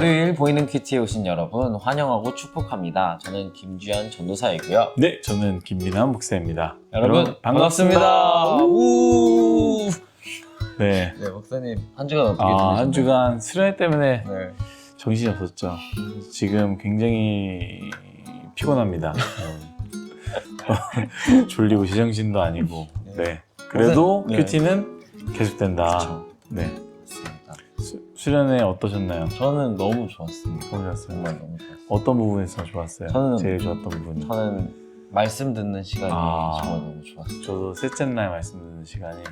월요일 보이는 큐티에 오신 여러분 환영하고 축복합니다. 저는 김주현 전도사이고요. 네, 저는 김민환 목사입니다. 여러분 반갑습니다. 우! 네, 네, 목사님 한 주간 어떻게 지내셨나요? 한 주간 수련회 때문에 네. 정신이 없었죠. 지금 굉장히 피곤합니다. 졸리고 제정신도 아니고. 네. 그래도 네. 큐티는 계속된다. 그쵸. 네. 맞습니다. 수련회 어떠셨나요? 저는 너무 좋았습니다. 너무 좋았어요. 정말 너무 좋았어요. 어떤 부분에서 좋았어요? 저는- 제일 좋았던 부분이. 저는 말씀 듣는 시간이 아. 정말 너무 좋았어요. 저도 셋째 날 말씀 듣는 시간이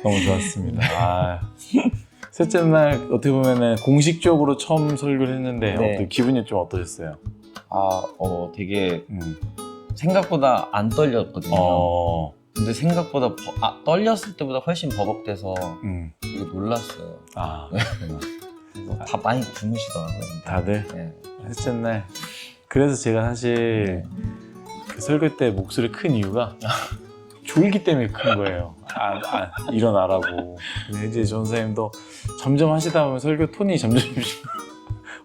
너무 좋았습니다. 아, 셋째 날 어떻게 보면은 공식적으로 처음 설교를 했는데 네. 어떻게 기분이 좀 어떠셨어요? 되게 생각보다 안 떨렸거든요. 근데 생각보다 떨렸을 때보다 훨씬 버벅대서 되게 놀랐어요. 그래서 다 많이 주무시더라고요. 다들 네. 셋째 날. 그래서 제가 사실 그 설교 때 목소리 큰 이유가 졸기 때문에 큰 거예요. 일어나라고. 근데 이제 전사님도 점점 하시다 보면 설교 톤이 점점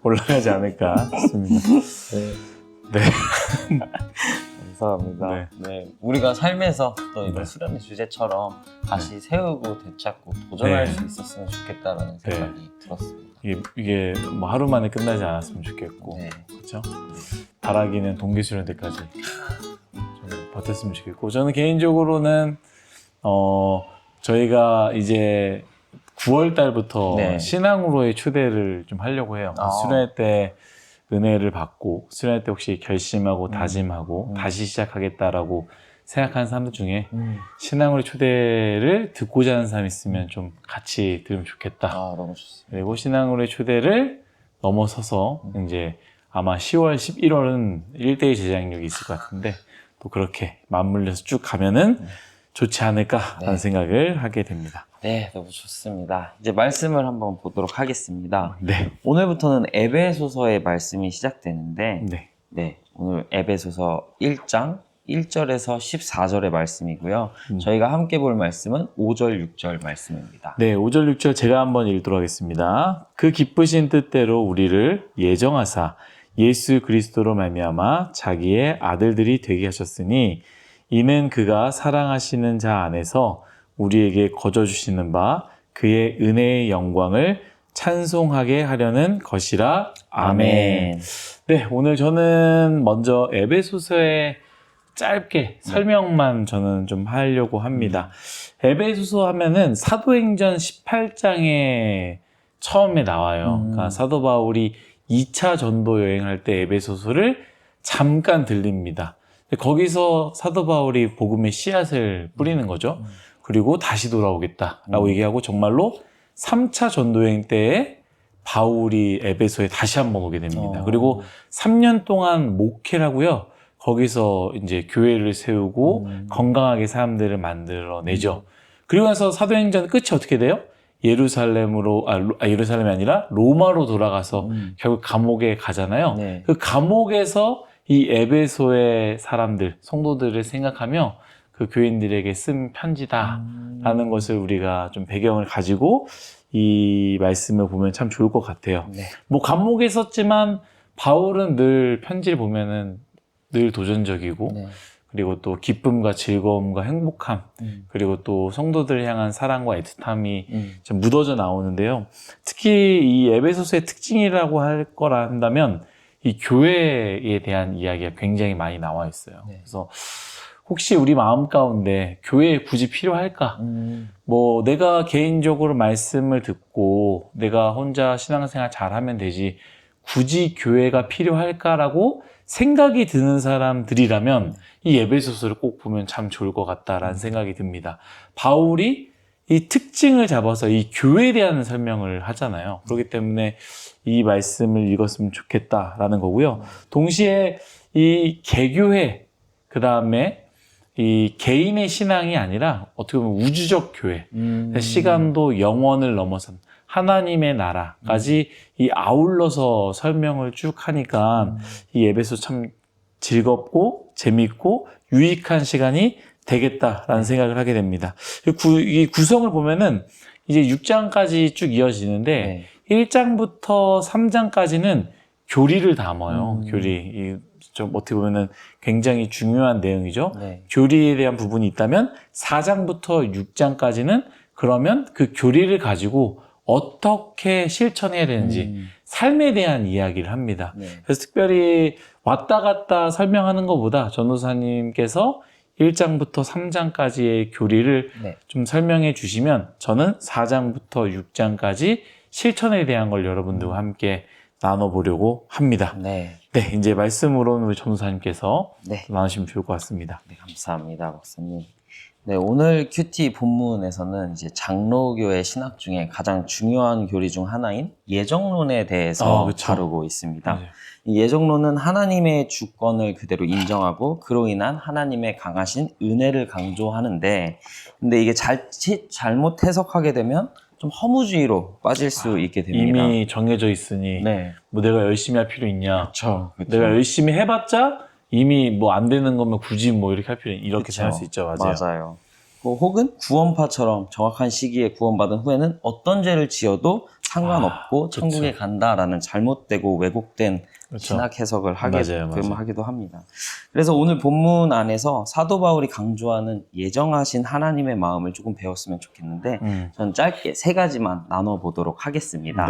올라가지 않을까 싶습니다. 네. 감사합니다. 네. 우리가 삶에서 또 이런 네. 수련의 주제처럼 다시 세우고 되찾고 도전할 수 있었으면 좋겠다라는 생각이 들었습니다. 이게 뭐 하루 만에 끝나지 않았으면 좋겠고, 네. 그렇죠? 바라기는 동기 수련 때까지 좀 버텼으면 좋겠고, 저는 개인적으로는 저희가 이제 9월 달부터 네. 신앙으로의 초대를 좀 하려고 해요. 수련회 때 은혜를 받고 수련회 때 혹시 결심하고 다짐하고 다시 시작하겠다라고 생각하는 사람들 중에 신앙으로의 초대를 듣고자 하는 사람이 있으면 좀 같이 들으면 좋겠다. 너무 좋습니다. 그리고 신앙으로의 초대를 넘어서서 이제 아마 10월, 11월은 1대1 제자력이 있을 것 같은데 또 그렇게 맞물려서 쭉 가면은 좋지 않을까라는 생각을 하게 됩니다. 네, 너무 좋습니다. 이제 말씀을 한번 보도록 하겠습니다. 네. 오늘부터는 에베소서의 말씀이 시작되는데 네. 오늘 에베소서 1장 1절에서 14절의 말씀이고요. 저희가 함께 볼 말씀은 5절, 6절 말씀입니다. 네, 5절, 6절 제가 한번 읽도록 하겠습니다. 그 기쁘신 뜻대로 우리를 예정하사 예수 그리스도로 말미암아 자기의 아들들이 되게 하셨으니 이는 그가 사랑하시는 자 안에서 우리에게 거저주시는 바 그의 은혜의 영광을 찬송하게 하려는 것이라. 아멘. 네, 오늘 저는 먼저 에베소서의 짧게 설명만 저는 좀 하려고 합니다. 에베소서 하면은 사도행전 18장에 처음에 나와요. 그러니까 사도 바울이 2차 전도 여행할 때 에베소서를 잠깐 들립니다. 거기서 사도 바울이 복음의 씨앗을 뿌리는 거죠. 그리고 다시 돌아오겠다라고 얘기하고 정말로 3차 전도여행 때에 바울이 에베소에 다시 한번 오게 됩니다. 그리고 3년 동안 목회를 하고요. 거기서 이제 교회를 세우고 건강하게 사람들을 만들어내죠. 그리고 나서 사도행전 끝이 어떻게 돼요? 예루살렘이 아니라 로마로 돌아가서 결국 감옥에 가잖아요. 그 감옥에서 이 에베소의 사람들, 성도들을 생각하며 그 교인들에게 쓴 편지다라는 것을 우리가 좀 배경을 가지고 이 말씀을 보면 참 좋을 것 같아요. 뭐 감옥에 썼지만 바울은 늘 편지를 보면은 늘 도전적이고 그리고 또 기쁨과 즐거움과 행복함 그리고 또 성도들을 향한 사랑과 애틋함이 좀 묻어져 나오는데요. 특히 이 에베소서의 특징이라고 할 거라 한다면 이 교회에 대한 이야기가 굉장히 많이 나와 있어요. 그래서 혹시 우리 마음 가운데 교회에 굳이 필요할까? 뭐 내가 개인적으로 말씀을 듣고 내가 혼자 신앙생활 잘하면 되지 굳이 교회가 필요할까라고 생각이 드는 사람들이라면 이 에베소서를 꼭 보면 참 좋을 것 같다라는 생각이 듭니다. 바울이 이 특징을 잡아서 이 교회에 대한 설명을 하잖아요. 그렇기 때문에 이 말씀을 읽었으면 좋겠다라는 거고요. 동시에 이 개교회, 그 다음에 이 개인의 신앙이 아니라 어떻게 보면 우주적 교회, 시간도 영원을 넘어선 하나님의 나라까지 이 아울러서 설명을 쭉 하니까 이 에베소 참 즐겁고 재밌고 유익한 시간이 되겠다라는 생각을 하게 됩니다. 이 구성을 보면은 이제 6장까지 쭉 이어지는데 1장부터 3장까지는 교리를 담아요. 교리. 좀 어떻게 보면은 굉장히 중요한 내용이죠. 교리에 대한 부분이 있다면 4장부터 6장까지는 그러면 그 교리를 가지고 어떻게 실천해야 되는지 삶에 대한 이야기를 합니다. 그래서 특별히 왔다 갔다 설명하는 것보다 전도사님께서 1장부터 3장까지의 교리를 좀 설명해 주시면 저는 4장부터 6장까지 실천에 대한 걸 여러분들과 함께 나눠보려고 합니다. 네, 이제 말씀으로는 우리 전도사님께서 나누시면 좋을 것 같습니다. 네, 감사합니다, 목사님. 네, 오늘 큐티 본문에서는 이제 장로교의 신학 중에 가장 중요한 교리 중 하나인 예정론에 대해서 다루고 있습니다. 이 예정론은 하나님의 주권을 그대로 인정하고 그로 인한 하나님의 강하신 은혜를 강조하는데, 근데 이게 잘못 해석하게 되면 좀 허무주의로 빠질 수 있게 됩니다. 이미 정해져 있으니 뭐 내가 열심히 할 필요 있냐? 그쵸. 내가 열심히 해봤자 이미 뭐 안 되는 거면 굳이 뭐 이렇게 할 필요 이렇게 생각할 수 있죠. 맞아요. 혹은 구원파처럼 정확한 시기에 구원받은 후에는 어떤 죄를 지어도 상관없고 천국에 간다라는 잘못되고 왜곡된 신학 해석을 하기도 합니다. 그래서 오늘 본문 안에서 사도 바울이 강조하는 예정하신 하나님의 마음을 조금 배웠으면 좋겠는데 저는 짧게 3가지만 나눠보도록 하겠습니다.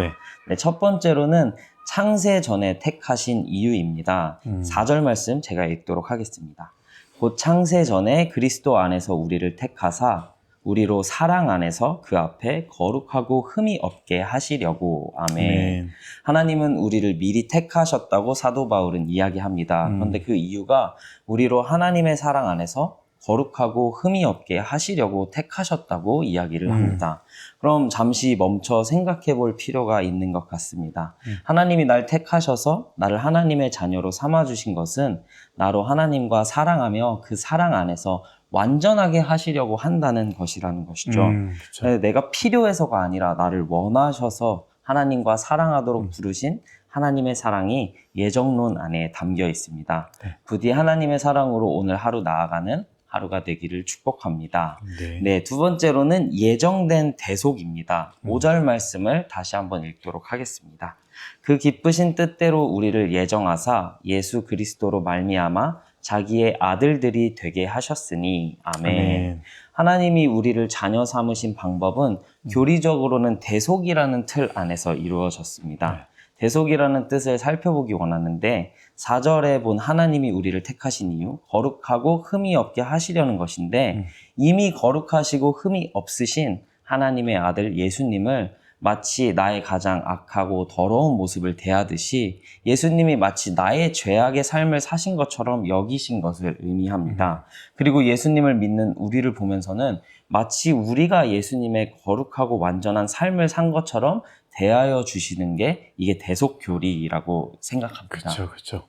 첫 번째로는 창세 전에 택하신 이유입니다. 4절 말씀 제가 읽도록 하겠습니다. 곧 창세 전에 그리스도 안에서 우리를 택하사 우리로 사랑 안에서 그 앞에 거룩하고 흠이 없게 하시려고. 아멘. 하나님은 우리를 미리 택하셨다고 사도 바울은 이야기합니다. 그런데 그 이유가 우리로 하나님의 사랑 안에서 거룩하고 흠이 없게 하시려고 택하셨다고 이야기를 합니다. 그럼 잠시 멈춰 생각해 볼 필요가 있는 것 같습니다. 하나님이 날 택하셔서 나를 하나님의 자녀로 삼아주신 것은 나로 하나님과 사랑하며 그 사랑 안에서 완전하게 하시려고 한다는 것이라는 것이죠. 내가 필요해서가 아니라 나를 원하셔서 하나님과 사랑하도록 부르신 하나님의 사랑이 예정론 안에 담겨 있습니다. 부디 하나님의 사랑으로 오늘 하루 나아가는 하루가 되기를 축복합니다. 두 번째로는 예정된 대속입니다. 5절 말씀을 다시 한번 읽도록 하겠습니다. 그 기쁘신 뜻대로 우리를 예정하사 예수 그리스도로 말미암아 자기의 아들들이 되게 하셨으니. 아멘. 하나님이 우리를 자녀 삼으신 방법은 교리적으로는 대속이라는 틀 안에서 이루어졌습니다. 대속이라는 뜻을 살펴보기 원하는데 4절에 본 하나님이 우리를 택하신 이유, 거룩하고 흠이 없게 하시려는 것인데 이미 거룩하시고 흠이 없으신 하나님의 아들 예수님을 마치 나의 가장 악하고 더러운 모습을 대하듯이 예수님이 마치 나의 죄악의 삶을 사신 것처럼 여기신 것을 의미합니다. 그리고 예수님을 믿는 우리를 보면서는 마치 우리가 예수님의 거룩하고 완전한 삶을 산 것처럼 대하여 주시는 게 이게 대속교리라고 생각합니다. 그렇죠.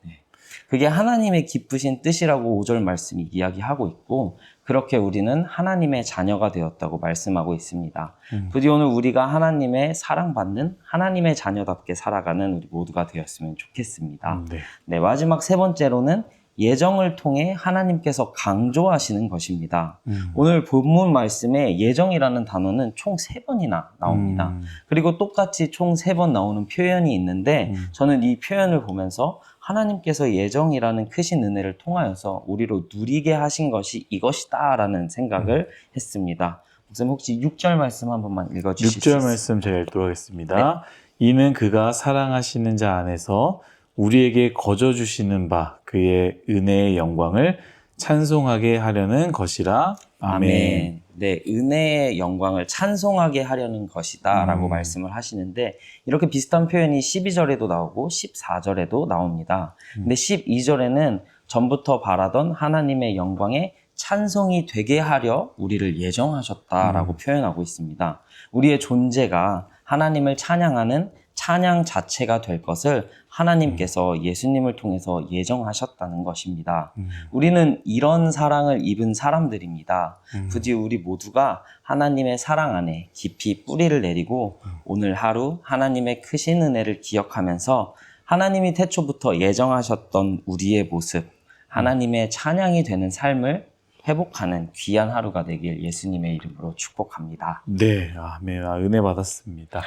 그게 하나님의 기쁘신 뜻이라고 5절 말씀이 이야기하고 있고 그렇게 우리는 하나님의 자녀가 되었다고 말씀하고 있습니다. 부디 오늘 우리가 하나님의 사랑받는 하나님의 자녀답게 살아가는 우리 모두가 되었으면 좋겠습니다. 마지막 3번째로는 예정을 통해 하나님께서 강조하시는 것입니다. 오늘 본문 말씀에 예정이라는 단어는 총 3번이나 나옵니다. 그리고 똑같이 총 3번 나오는 표현이 있는데 저는 이 표현을 보면서 하나님께서 예정이라는 크신 은혜를 통하여서 우리로 누리게 하신 것이 이것이다 라는 생각을 했습니다. 목사님 혹시 6절 말씀 한 번만 읽어주실 수 6절 있어요? 말씀 제가 읽도록 하겠습니다. 이는 그가 사랑하시는 자 안에서 우리에게 거저 주시는 바 그의 은혜의 영광을 찬송하게 하려는 것이라. 아멘. 은혜의 영광을 찬송하게 하려는 것이다 라고 말씀을 하시는데 이렇게 비슷한 표현이 12절에도 나오고 14절에도 나옵니다. 근데 12절에는 전부터 바라던 하나님의 영광에 찬송이 되게 하려 우리를 예정하셨다라고 표현하고 있습니다. 우리의 존재가 하나님을 찬양하는 찬양 자체가 될 것을 하나님께서 예수님을 통해서 예정하셨다는 것입니다. 우리는 이런 사랑을 입은 사람들입니다. 부디 우리 모두가 하나님의 사랑 안에 깊이 뿌리를 내리고 오늘 하루 하나님의 크신 은혜를 기억하면서 하나님이 태초부터 예정하셨던 우리의 모습, 하나님의 찬양이 되는 삶을 회복하는 귀한 하루가 되길 예수님의 이름으로 축복합니다. 네, 아멘. 은혜 받았습니다.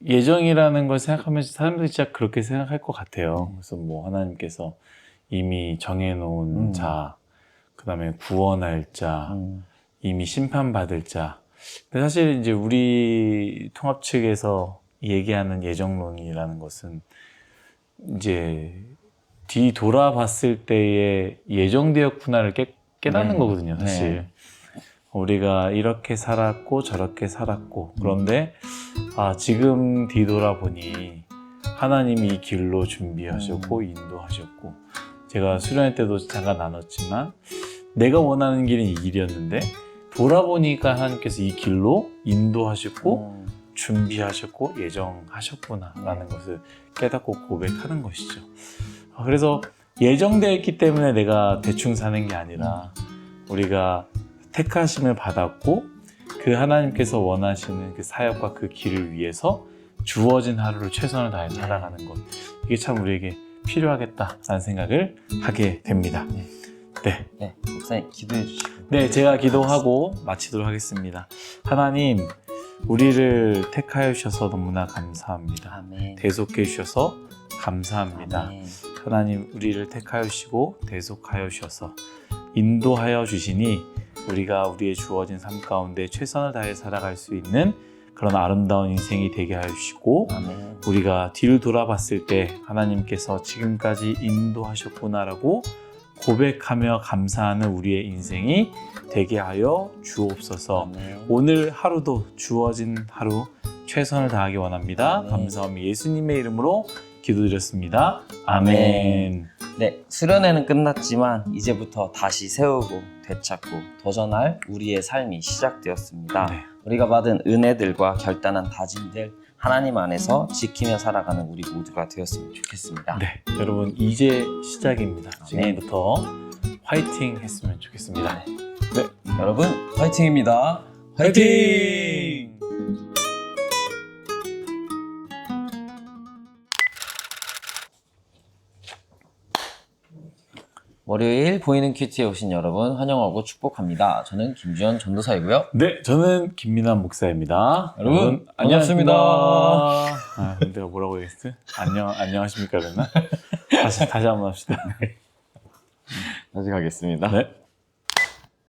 예정이라는 걸 생각하면서 사람들이 진짜 그렇게 생각할 것 같아요. 그래서 뭐 하나님께서 이미 정해놓은 자, 그 다음에 구원할 자, 이미 심판받을 자. 근데 사실 이제 우리 통합 측에서 얘기하는 예정론이라는 것은 이제 뒤돌아봤을 때의 예정되었구나를 깨닫는 거거든요, 사실. 우리가 이렇게 살았고 저렇게 살았고, 그런데 지금 뒤돌아보니 하나님이 이 길로 준비하셨고 인도하셨고, 제가 수련회 때도 잠깐 나눴지만 내가 원하는 길은 이 길이었는데 돌아보니까 하나님께서 이 길로 인도하셨고 준비하셨고 예정하셨구나 라는 것을 깨닫고 고백하는 것이죠. 그래서 예정되어 있기 때문에 내가 대충 사는 게 아니라 우리가 택하심을 받았고 그 하나님께서 원하시는 그 사역과 그 길을 위해서 주어진 하루를 최선을 다해 살아가는 것, 이게 참 우리에게 필요하겠다라는 생각을 하게 됩니다. 네. 목사님 기도해 주시고. 네, 제가 기도하고 마치도록 하겠습니다. 하나님, 우리를 택하여 주셔서 너무나 감사합니다. 아멘. 대속해 주셔서 감사합니다. 아멘. 하나님, 우리를 택하여 주시고 대속하여 주셔서 인도하여 주시니 우리가 우리의 주어진 삶 가운데 최선을 다해 살아갈 수 있는 그런 아름다운 인생이 되게 하여 주시고, 아멘. 우리가 뒤를 돌아봤을 때 하나님께서 지금까지 인도하셨구나라고 고백하며 감사하는 우리의 인생이 되게 하여 주옵소서. 아멘. 오늘 하루도 주어진 하루 최선을 다하기 원합니다. 아멘. 감사합니다. 예수님의 이름으로 기도드렸습니다. 아멘. 네, 수련회는 끝났지만 이제부터 다시 세우고 되찾고 도전할 우리의 삶이 시작되었습니다. 네. 우리가 받은 은혜들과 결단한 다짐들 하나님 안에서 지키며 살아가는 우리 모두가 되었으면 좋겠습니다. 네, 여러분 이제 시작입니다. 지금부터 화이팅 했으면 좋겠습니다. 네, 여러분 화이팅입니다. 화이팅! 월요일 보이는 큐티에 오신 여러분 환영하고 축복합니다. 저는 김주현 전도사이고요. 네, 저는 김민환 목사입니다. 여러분 반갑습니다. 내가 뭐라고 얘기했지? 안녕하십니까 그랬나? 다시 한번 합시다. 다시 가겠습니다. 네.